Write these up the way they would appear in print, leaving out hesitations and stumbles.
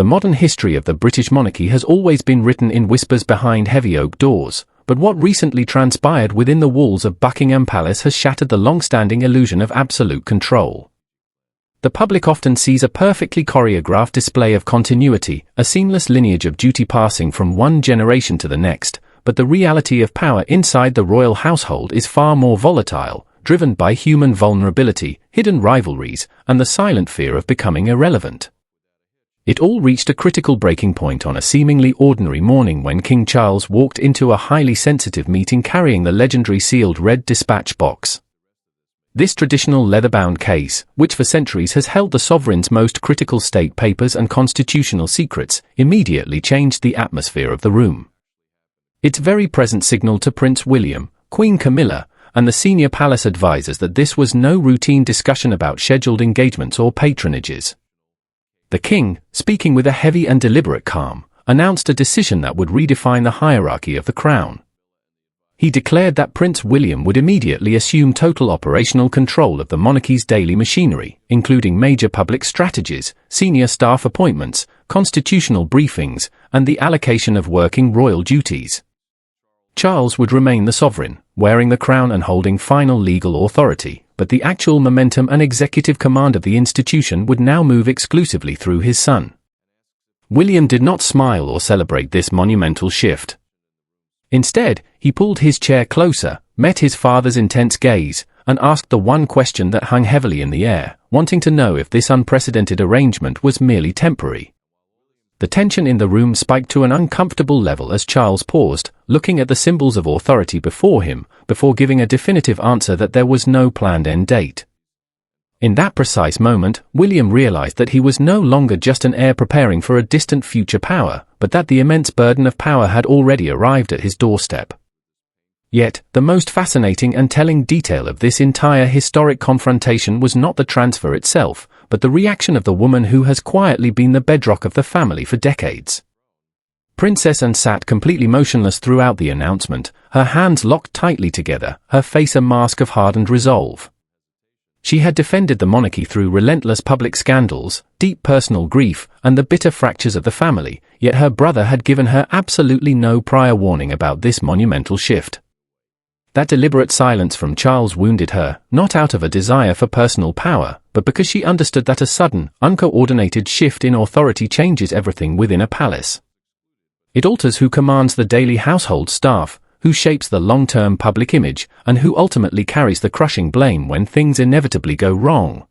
The modern history of the British monarchy has always been written in whispers behind heavy oak doors, but what recently transpired within the walls of Buckingham Palace has shattered the long-standing illusion of absolute control. The public often sees a perfectly choreographed display of continuity, a seamless lineage of duty passing from one generation to the next, but the reality of power inside the royal household is far more volatile, driven by human vulnerability, hidden rivalries, and the silent fear of becoming irrelevant. It all reached a critical breaking point on a seemingly ordinary morning when King Charles walked into a highly sensitive meeting carrying the legendary sealed red dispatch box. This traditional leather-bound case, which for centuries has held the sovereign's most critical state papers and constitutional secrets, immediately changed the atmosphere of the room. Its very presence signaled to Prince William, Queen Camilla, and the senior palace advisors that this was no routine discussion about scheduled engagements or patronages. The king, speaking with a heavy and deliberate calm, announced a decision that would redefine the hierarchy of the crown. He declared that Prince William would immediately assume total operational control of the monarchy's daily machinery, including major public strategies, senior staff appointments, constitutional briefings, and the allocation of working royal duties. Charles would remain the sovereign, wearing the crown and holding final legal authority, but the actual momentum and executive command of the institution would now move exclusively through his son. William did not smile or celebrate this monumental shift. Instead, he pulled his chair closer, met his father's intense gaze, and asked the one question that hung heavily in the air, wanting to know if this unprecedented arrangement was merely temporary. The tension in the room spiked to an uncomfortable level as Charles paused, looking at the symbols of authority before him, before giving a definitive answer that there was no planned end date. In that precise moment, William realized that he was no longer just an heir preparing for a distant future power, but that the immense burden of power had already arrived at his doorstep. Yet, the most fascinating and telling detail of this entire historic confrontation was not the transfer itself, but the reaction of the woman who has quietly been the bedrock of the family for decades. Princess Anne sat completely motionless throughout the announcement, her hands locked tightly together, her face a mask of hardened resolve. She had defended the monarchy through relentless public scandals, deep personal grief, and the bitter fractures of the family, yet her brother had given her absolutely no prior warning about this monumental shift. That deliberate silence from Charles wounded her, not out of a desire for personal power, but because she understood that a sudden, uncoordinated shift in authority changes everything within a palace. It alters who commands the daily household staff, who shapes the long-term public image, and who ultimately carries the crushing blame when things inevitably go wrong.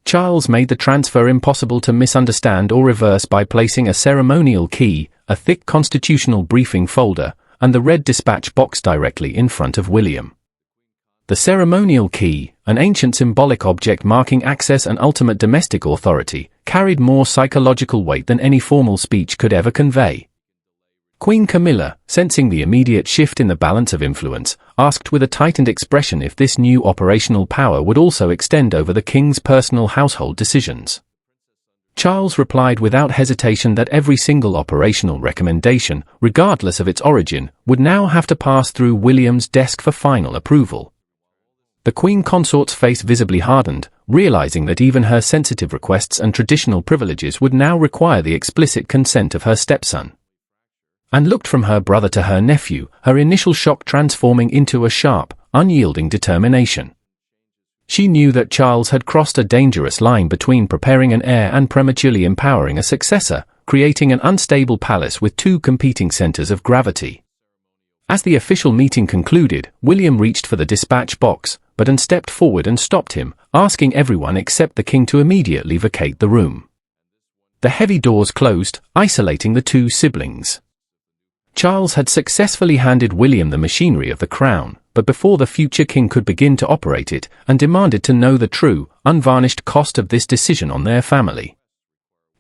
Charles made the transfer impossible to misunderstand or reverse by placing a ceremonial key, a thick constitutional briefing folder, and the red dispatch box directly in front of William. The ceremonial key, an ancient symbolic object marking access and ultimate domestic authority, carried more psychological weight than any formal speech could ever convey. Queen Camilla, sensing the immediate shift in the balance of influence, asked with a tightened expression if this new operational power would also extend over the king's personal household decisions. Charles replied without hesitation that every single operational recommendation, regardless of its origin, would now have to pass through William's desk for final approval. The Queen Consort's face visibly hardened, realizing that even her sensitive requests and traditional privileges would now require the explicit consent of her stepson. And looked from her brother to her nephew, her initial shock transforming into a sharp, unyielding determination. She knew that Charles had crossed a dangerous line between preparing an heir and prematurely empowering a successor, creating an unstable palace with two competing centers of gravity. As the official meeting concluded, William reached for the dispatch box, but Anne stepped forward and stopped him, asking everyone except the king to immediately vacate the room. The heavy doors closed, isolating the two siblings. Charles had successfully handed William the machinery of the crown, but before the future king could begin to operate it, and demanded to know the true, unvarnished cost of this decision on their family.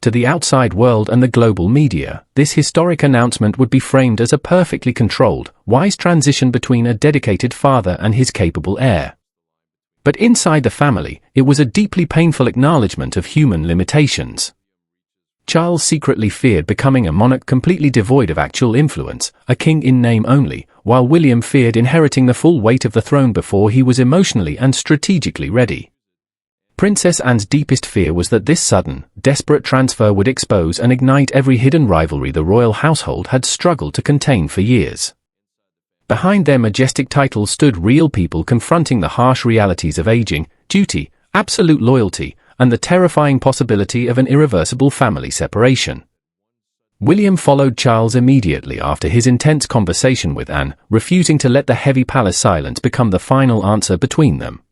To the outside world and the global media, this historic announcement would be framed as a perfectly controlled, wise transition between a dedicated father and his capable heir. But inside the family, it was a deeply painful acknowledgement of human limitations. Charles secretly feared becoming a monarch completely devoid of actual influence, a king in name only, while William feared inheriting the full weight of the throne before he was emotionally and strategically ready. Princess Anne's deepest fear was that this sudden, desperate transfer would expose and ignite every hidden rivalry the royal household had struggled to contain for years. Behind their majestic titles stood real people confronting the harsh realities of aging, duty, absolute loyalty, and the terrifying possibility of an irreversible family separation. William followed Charles immediately after his intense conversation with Anne, refusing to let the heavy palace silence become the final answer between them.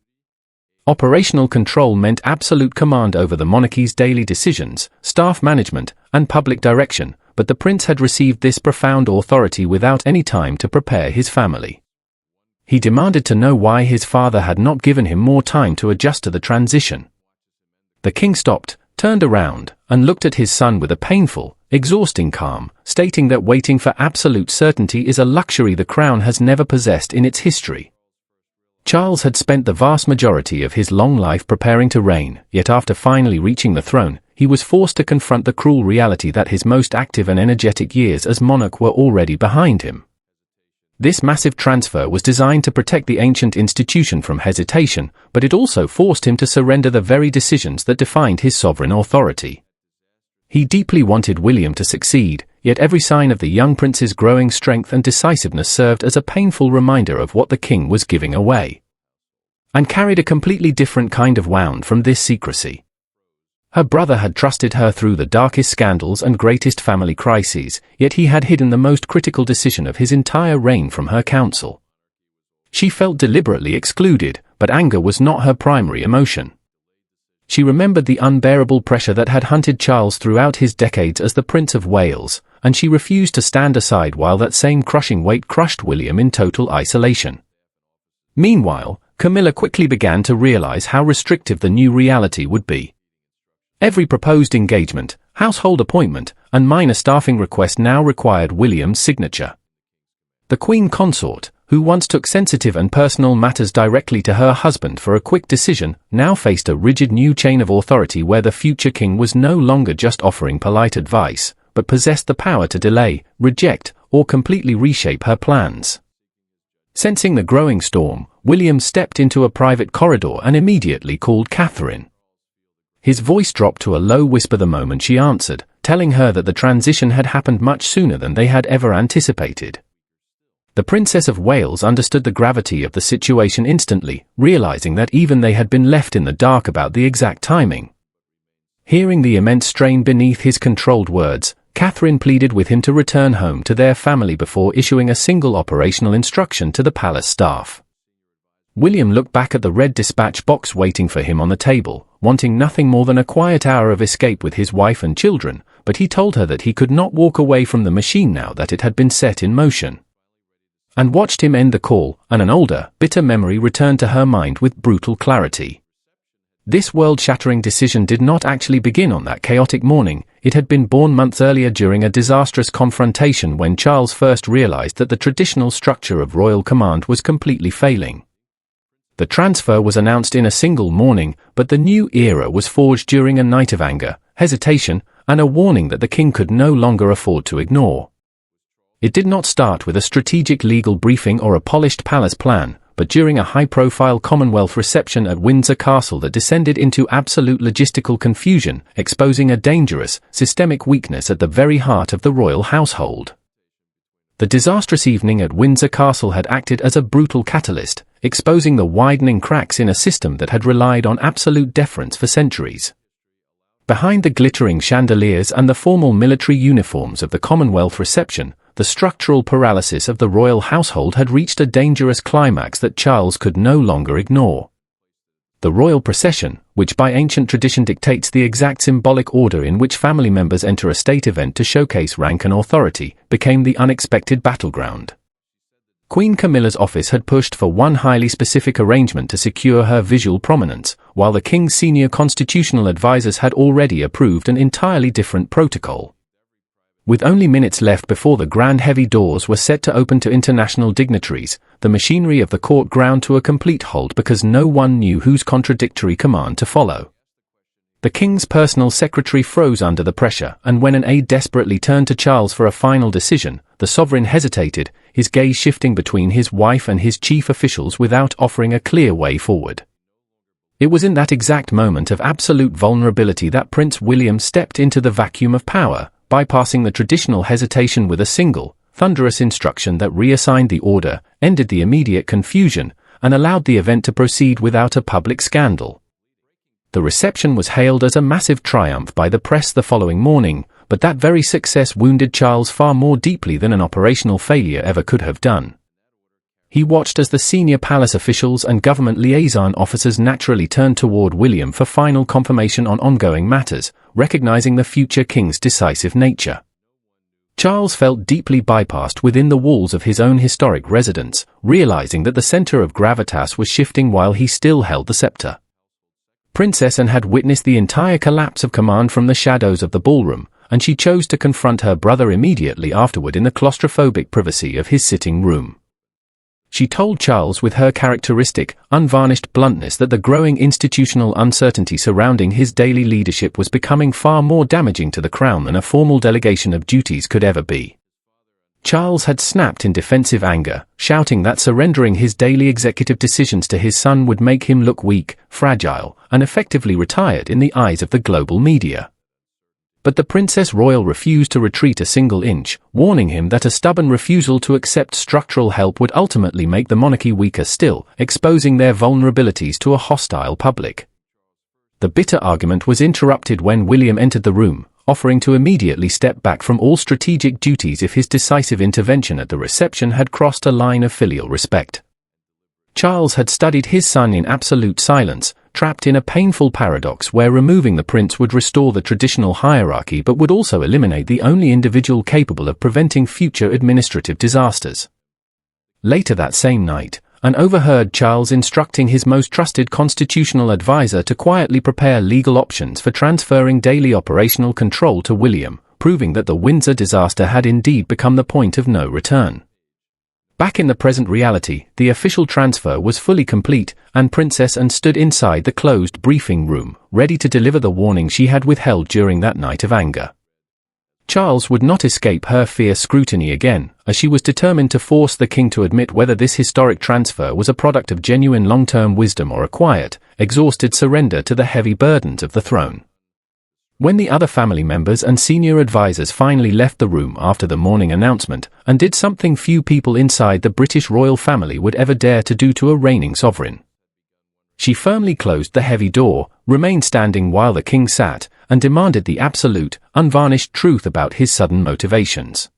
Operational control meant absolute command over the monarchy's daily decisions, staff management, and public direction, but the prince had received this profound authority without any time to prepare his family. He demanded to know why his father had not given him more time to adjust to the transition. The king stopped, turned around, and looked at his son with a painful, exhausting calm, stating that waiting for absolute certainty is a luxury the crown has never possessed in its history. Charles had spent the vast majority of his long life preparing to reign, yet after finally reaching the throne, he was forced to confront the cruel reality that his most active and energetic years as monarch were already behind him. This massive transfer was designed to protect the ancient institution from hesitation, but it also forced him to surrender the very decisions that defined his sovereign authority. He deeply wanted William to succeed, yet every sign of the young prince's growing strength and decisiveness served as a painful reminder of what the king was giving away. Anne carried a completely different kind of wound from this secrecy. Her brother had trusted her through the darkest scandals and greatest family crises, yet he had hidden the most critical decision of his entire reign from her counsel. She felt deliberately excluded, but anger was not her primary emotion. She remembered the unbearable pressure that had hunted Charles throughout his decades as the Prince of Wales, and she refused to stand aside while that same crushing weight crushed William in total isolation. Meanwhile, Camilla quickly began to realize how restrictive the new reality would be. Every proposed engagement, household appointment, and minor staffing request now required William's signature. The Queen Consort, who once took sensitive and personal matters directly to her husband for a quick decision, now faced a rigid new chain of authority where the future king was no longer just offering polite advice, but possessed the power to delay, reject, or completely reshape her plans. Sensing the growing storm, William stepped into a private corridor and immediately called Catherine. His voice dropped to a low whisper the moment she answered, telling her that the transition had happened much sooner than they had ever anticipated. The Princess of Wales understood the gravity of the situation instantly, realizing that even they had been left in the dark about the exact timing. Hearing the immense strain beneath his controlled words, Catherine pleaded with him to return home to their family before issuing a single operational instruction to the palace staff. William looked back at the red dispatch box waiting for him on the table, wanting nothing more than a quiet hour of escape with his wife and children, but he told her that he could not walk away from the machine now that it had been set in motion. And watched him end the call, and an older, bitter memory returned to her mind with brutal clarity. This world-shattering decision did not actually begin on that chaotic morning. It had been born months earlier during a disastrous confrontation when Charles first realized that the traditional structure of royal command was completely failing. The transfer was announced in a single morning, but the new era was forged during a night of anger, hesitation, and a warning that the king could no longer afford to ignore. It did not start with a strategic legal briefing or a polished palace plan, but during a high-profile Commonwealth reception at Windsor Castle that descended into absolute logistical confusion, exposing a dangerous, systemic weakness at the very heart of the royal household. The disastrous evening at Windsor Castle had acted as a brutal catalyst, exposing the widening cracks in a system that had relied on absolute deference for centuries. Behind the glittering chandeliers and the formal military uniforms of the Commonwealth reception, the structural paralysis of the royal household had reached a dangerous climax that Charles could no longer ignore. The royal procession, which by ancient tradition dictates the exact symbolic order in which family members enter a state event to showcase rank and authority, became the unexpected battleground. Queen Camilla's office had pushed for one highly specific arrangement to secure her visual prominence, while the king's senior constitutional advisors had already approved an entirely different protocol. With only minutes left before the grand heavy doors were set to open to international dignitaries, the machinery of the court ground to a complete halt because no one knew whose contradictory command to follow. The king's personal secretary froze under the pressure, and when an aide desperately turned to Charles for a final decision, the sovereign hesitated, his gaze shifting between his wife and his chief officials without offering a clear way forward. It was in that exact moment of absolute vulnerability that Prince William stepped into the vacuum of power, bypassing the traditional hesitation with a single, thunderous instruction that reassigned the order, ended the immediate confusion, and allowed the event to proceed without a public scandal. The reception was hailed as a massive triumph by the press the following morning, but that very success wounded Charles far more deeply than an operational failure ever could have done. He watched as the senior palace officials and government liaison officers naturally turned toward William for final confirmation on ongoing matters, recognizing the future king's decisive nature. Charles felt deeply bypassed within the walls of his own historic residence, realizing that the center of gravitas was shifting while he still held the scepter. Princess Anne had witnessed the entire collapse of command from the shadows of the ballroom, and she chose to confront her brother immediately afterward in the claustrophobic privacy of his sitting room. She told Charles with her characteristic, unvarnished bluntness that the growing institutional uncertainty surrounding his daily leadership was becoming far more damaging to the crown than a formal delegation of duties could ever be. Charles had snapped in defensive anger, shouting that surrendering his daily executive decisions to his son would make him look weak, fragile, and effectively retired in the eyes of the global media. But the Princess Royal refused to retreat a single inch, warning him that a stubborn refusal to accept structural help would ultimately make the monarchy weaker still, exposing their vulnerabilities to a hostile public. The bitter argument was interrupted when William entered the room, offering to immediately step back from all strategic duties if his decisive intervention at the reception had crossed a line of filial respect. Charles had studied his son in absolute silence, trapped in a painful paradox where removing the prince would restore the traditional hierarchy but would also eliminate the only individual capable of preventing future administrative disasters. Later that same night, Anne overheard Charles instructing his most trusted constitutional advisor to quietly prepare legal options for transferring daily operational control to William, proving that the Windsor disaster had indeed become the point of no return. Back in the present reality, the official transfer was fully complete, and Princess Anne stood inside the closed briefing room, ready to deliver the warning she had withheld during that night of anger. Charles would not escape her fierce scrutiny again, as she was determined to force the king to admit whether this historic transfer was a product of genuine long-term wisdom or a quiet, exhausted surrender to the heavy burdens of the throne. When the other family members and senior advisors finally left the room after the morning announcement, and did something few people inside the British royal family would ever dare to do to a reigning sovereign. She firmly closed the heavy door, remained standing while the king sat, and demanded the absolute, unvarnished truth about his sudden motivations.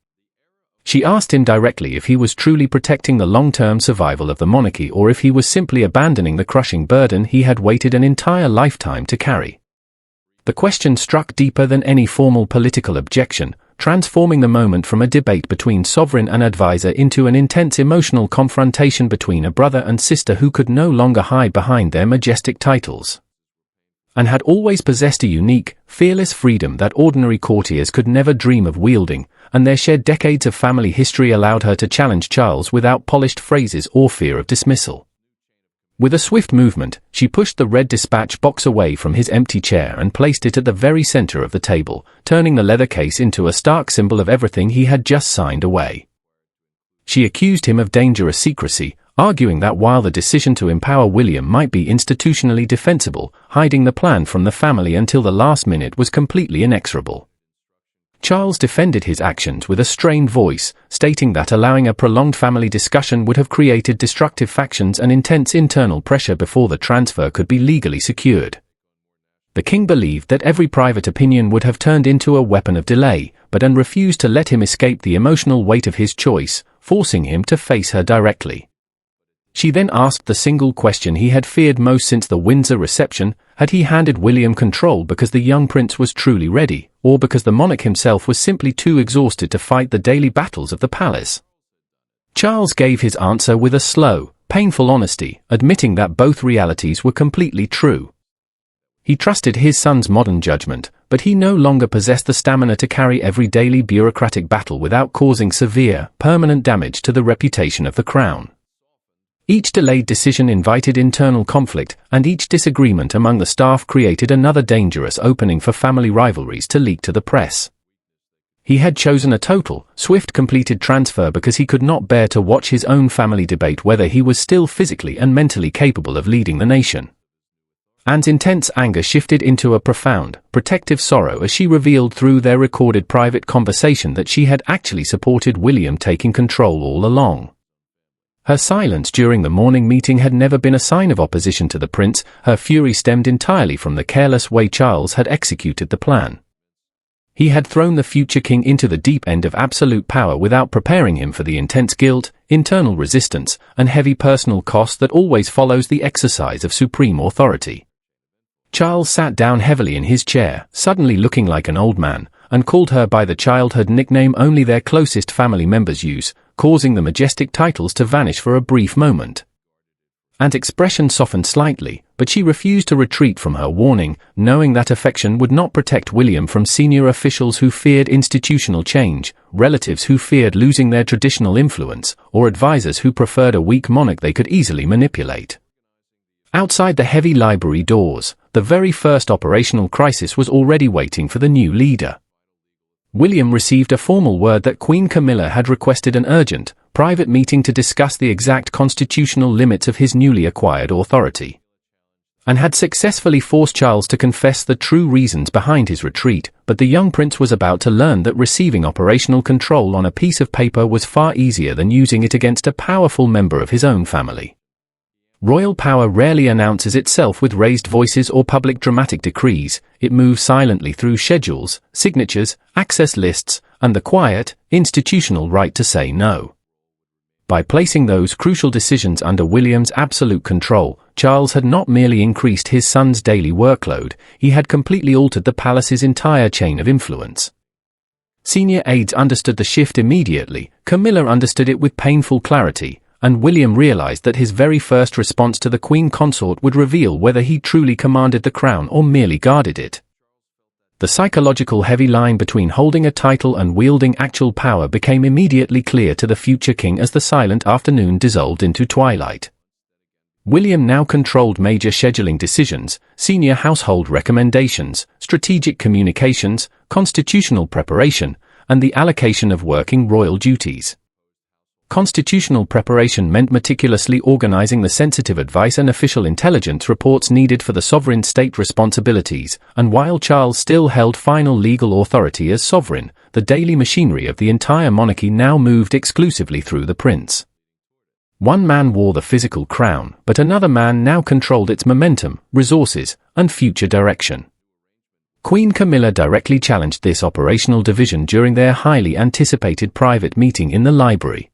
She asked him directly if he was truly protecting the long-term survival of the monarchy or if he was simply abandoning the crushing burden he had waited an entire lifetime to carry. The question struck deeper than any formal political objection, transforming the moment from a debate between sovereign and advisor into an intense emotional confrontation between a brother and sister who could no longer hide behind their majestic titles. And had always possessed a unique, fearless freedom that ordinary courtiers could never dream of wielding, and their shared decades of family history allowed her to challenge Charles without polished phrases or fear of dismissal. With a swift movement, she pushed the red dispatch box away from his empty chair and placed it at the very center of the table, turning the leather case into a stark symbol of everything he had just signed away. She accused him of dangerous secrecy, arguing that while the decision to empower William might be institutionally defensible, hiding the plan from the family until the last minute was completely inexorable. Charles defended his actions with a strained voice, stating that allowing a prolonged family discussion would have created destructive factions and intense internal pressure before the transfer could be legally secured. The king believed that every private opinion would have turned into a weapon of delay, but Anne refused to let him escape the emotional weight of his choice, forcing him to face her directly. She then asked the single question he had feared most since the Windsor reception: had he handed William control because the young prince was truly ready, or because the monarch himself was simply too exhausted to fight the daily battles of the palace? Charles gave his answer with a slow, painful honesty, admitting that both realities were completely true. He trusted his son's modern judgment, but he no longer possessed the stamina to carry every daily bureaucratic battle without causing severe, permanent damage to the reputation of the crown. Each delayed decision invited internal conflict, and each disagreement among the staff created another dangerous opening for family rivalries to leak to the press. He had chosen a total, swift completed transfer because he could not bear to watch his own family debate whether he was still physically and mentally capable of leading the nation. Anne's intense anger shifted into a profound, protective sorrow as she revealed through their recorded private conversation that she had actually supported William taking control all along. Her silence during the morning meeting had never been a sign of opposition to the prince. Her fury stemmed entirely from the careless way Charles had executed the plan. He had thrown the future king into the deep end of absolute power without preparing him for the intense guilt, internal resistance, and heavy personal cost that always follows the exercise of supreme authority. Charles sat down heavily in his chair, suddenly looking like an old man, and called her by the childhood nickname only their closest family members use, causing the majestic titles to vanish for a brief moment. Anne's expression softened slightly, but she refused to retreat from her warning, knowing that affection would not protect William from senior officials who feared institutional change, relatives who feared losing their traditional influence, or advisors who preferred a weak monarch they could easily manipulate. Outside the heavy library doors, the very first operational crisis was already waiting for the new leader. William received a formal word that Queen Camilla had requested an urgent, private meeting to discuss the exact constitutional limits of his newly acquired authority, and had successfully forced Charles to confess the true reasons behind his retreat. But the young prince was about to learn that receiving operational control on a piece of paper was far easier than using it against a powerful member of his own family. Royal power rarely announces itself with raised voices or public dramatic decrees. It moves silently through schedules, signatures, access lists, and the quiet, institutional right to say no. By placing those crucial decisions under William's absolute control, Charles had not merely increased his son's daily workload, he had completely altered the palace's entire chain of influence. Senior aides understood the shift immediately, Camilla understood it with painful clarity, and William realized that his very first response to the Queen Consort would reveal whether he truly commanded the crown or merely guarded it. The psychological heavy line between holding a title and wielding actual power became immediately clear to the future king as the silent afternoon dissolved into twilight. William now controlled major scheduling decisions, senior household recommendations, strategic communications, constitutional preparation, and the allocation of working royal duties. Constitutional preparation meant meticulously organizing the sensitive advice and official intelligence reports needed for the sovereign state responsibilities, and while Charles still held final legal authority as sovereign, the daily machinery of the entire monarchy now moved exclusively through the prince. One man wore the physical crown, but another man now controlled its momentum, resources, and future direction. Queen Camilla directly challenged this operational division during their highly anticipated private meeting in the library.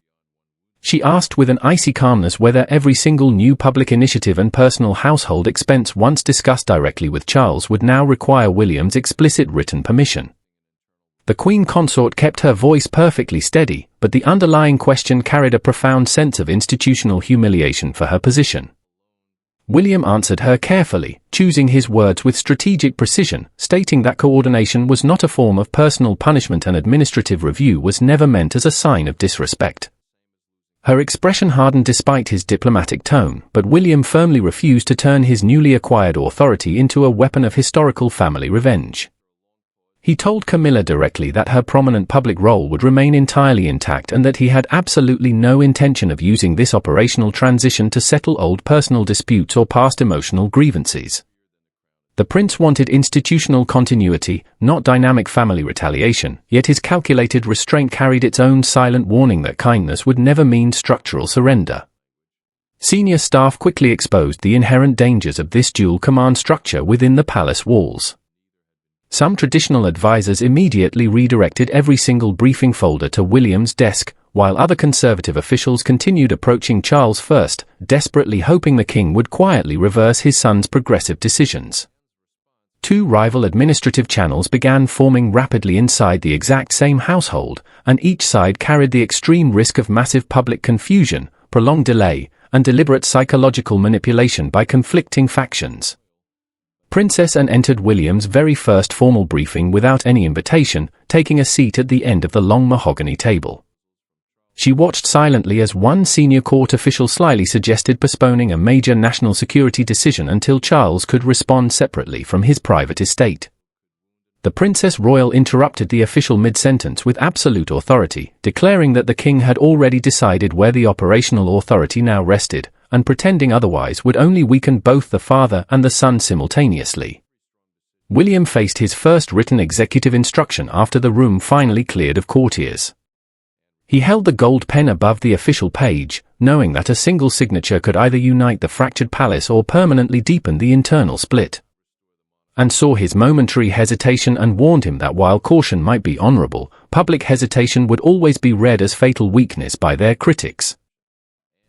She asked with an icy calmness whether every single new public initiative and personal household expense once discussed directly with Charles would now require William's explicit written permission. The Queen Consort kept her voice perfectly steady, but the underlying question carried a profound sense of institutional humiliation for her position. William answered her carefully, choosing his words with strategic precision, stating that coordination was not a form of personal punishment and administrative review was never meant as a sign of disrespect. Her expression hardened despite his diplomatic tone, but William firmly refused to turn his newly acquired authority into a weapon of historical family revenge. He told Camilla directly that her prominent public role would remain entirely intact and that he had absolutely no intention of using this operational transition to settle old personal disputes or past emotional grievances. The prince wanted institutional continuity, not dynamic family retaliation, yet his calculated restraint carried its own silent warning that kindness would never mean structural surrender. Senior staff quickly exposed the inherent dangers of this dual command structure within the palace walls. Some traditional advisors immediately redirected every single briefing folder to William's desk, while other conservative officials continued approaching Charles first, desperately hoping the king would quietly reverse his son's progressive decisions. Two rival administrative channels began forming rapidly inside the exact same household, and each side carried the extreme risk of massive public confusion, prolonged delay, and deliberate psychological manipulation by conflicting factions. Princess Anne entered William's very first formal briefing without any invitation, taking a seat at the end of the long mahogany table. She watched silently as one senior court official slyly suggested postponing a major national security decision until Charles could respond separately from his private estate. The Princess Royal interrupted the official mid-sentence with absolute authority, declaring that the king had already decided where the operational authority now rested, and pretending otherwise would only weaken both the father and the son simultaneously. William faced his first written executive instruction after the room finally cleared of courtiers. He held the gold pen above the official page, knowing that a single signature could either unite the fractured palace or permanently deepen the internal split. And saw his momentary hesitation and warned him that while caution might be honorable, public hesitation would always be read as fatal weakness by their critics.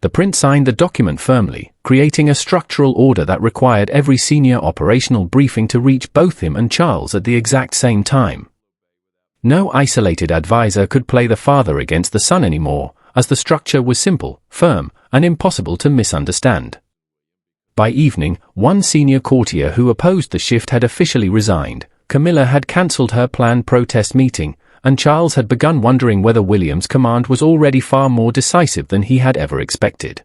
The prince signed the document firmly, creating a structural order that required every senior operational briefing to reach both him and Charles at the exact same time. No isolated advisor could play the father against the son anymore, as the structure was simple, firm, and impossible to misunderstand. By evening, one senior courtier who opposed the shift had officially resigned, Camilla had cancelled her planned protest meeting, and Charles had begun wondering whether William's command was already far more decisive than he had ever expected.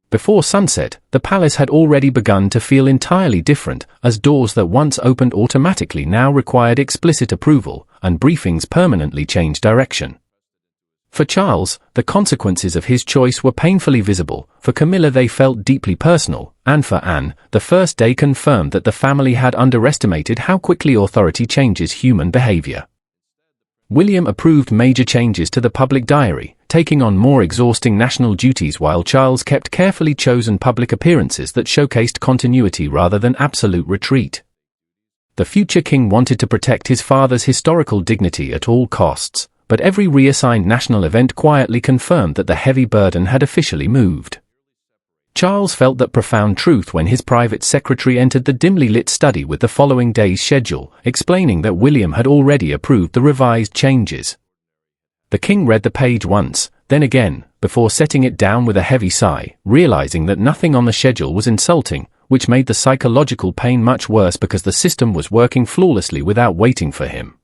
Before sunset, the palace had already begun to feel entirely different, as doors that once opened automatically now required explicit approval, and briefings permanently changed direction. For Charles, the consequences of his choice were painfully visible. For Camilla they felt deeply personal, and for Anne, the first day confirmed that the family had underestimated how quickly authority changes human behavior. William approved major changes to the public diary, taking on more exhausting national duties while Charles kept carefully chosen public appearances that showcased continuity rather than absolute retreat. The future king wanted to protect his father's historical dignity at all costs, but every reassigned national event quietly confirmed that the heavy burden had officially moved. Charles felt that profound truth when his private secretary entered the dimly lit study with the following day's schedule, explaining that William had already approved the revised changes. The king read the page once, then again, before setting it down with a heavy sigh, realizing that nothing on the schedule was insulting, which made the psychological pain much worse because the system was working flawlessly without waiting for him.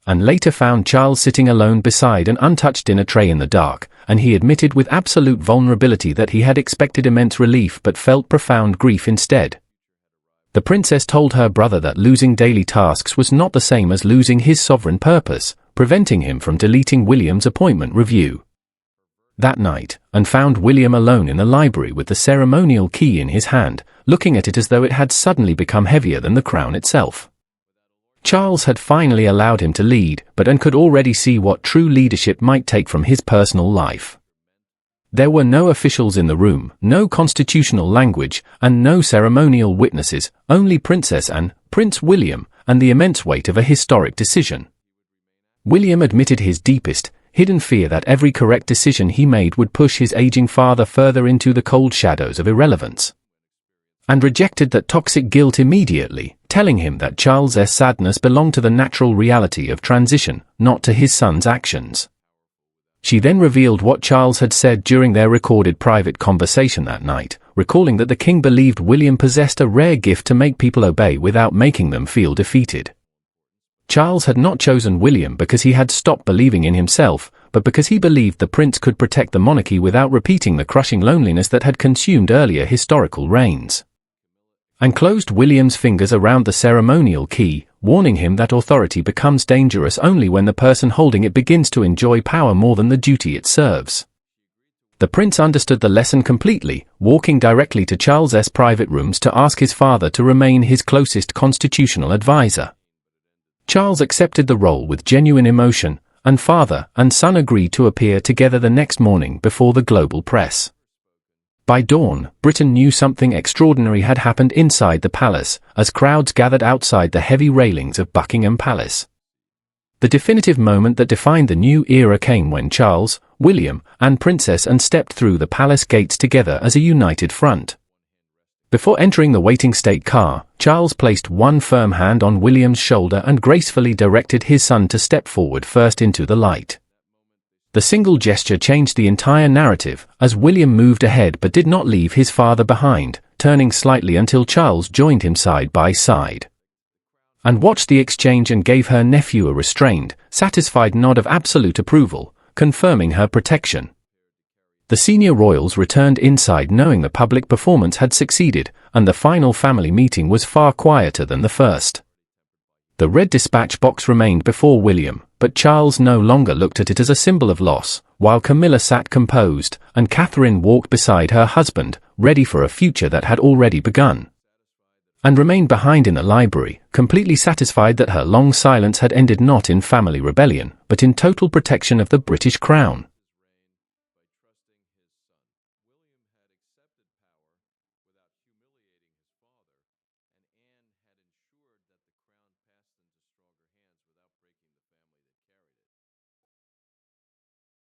And later found Charles sitting alone beside an untouched dinner tray in the dark, and he admitted with absolute vulnerability that he had expected immense relief but felt profound grief instead. The princess told her brother that losing daily tasks was not the same as losing his sovereign purpose, preventing him from deleting William's appointment review. That night, Anne found William alone in the library with the ceremonial key in his hand, looking at it as though it had suddenly become heavier than the crown itself. Charles had finally allowed him to lead, but Anne could already see what true leadership might take from his personal life. There were no officials in the room, no constitutional language, and no ceremonial witnesses, only Princess Anne, Prince William, and the immense weight of a historic decision. William admitted his deepest, hidden fear that every correct decision he made would push his aging father further into the cold shadows of irrelevance. And rejected that toxic guilt immediately, telling him that Charles's sadness belonged to the natural reality of transition, not to his son's actions. She then revealed what Charles had said during their recorded private conversation that night, recalling that the king believed William possessed a rare gift to make people obey without making them feel defeated. Charles had not chosen William because he had stopped believing in himself, but because he believed the prince could protect the monarchy without repeating the crushing loneliness that had consumed earlier historical reigns. And closed William's fingers around the ceremonial key, warning him that authority becomes dangerous only when the person holding it begins to enjoy power more than the duty it serves. The prince understood the lesson completely, walking directly to Charles's private rooms to ask his father to remain his closest constitutional advisor. Charles accepted the role with genuine emotion, and father and son agreed to appear together the next morning before the global press. By dawn, Britain knew something extraordinary had happened inside the palace, as crowds gathered outside the heavy railings of Buckingham Palace. The definitive moment that defined the new era came when Charles, William, and Princess Anne stepped through the palace gates together as a united front. Before entering the waiting state car, Charles placed one firm hand on William's shoulder and gracefully directed his son to step forward first into the light. The single gesture changed the entire narrative, as William moved ahead but did not leave his father behind, turning slightly until Charles joined him side by side. Anne watched the exchange and gave her nephew a restrained, satisfied nod of absolute approval, confirming her protection. The senior royals returned inside knowing the public performance had succeeded, and the final family meeting was far quieter than the first. The red dispatch box remained before William, but Charles no longer looked at it as a symbol of loss, while Camilla sat composed, and Catherine walked beside her husband, ready for a future that had already begun. And remained behind in the library, completely satisfied that her long silence had ended not in family rebellion, but in total protection of the British crown.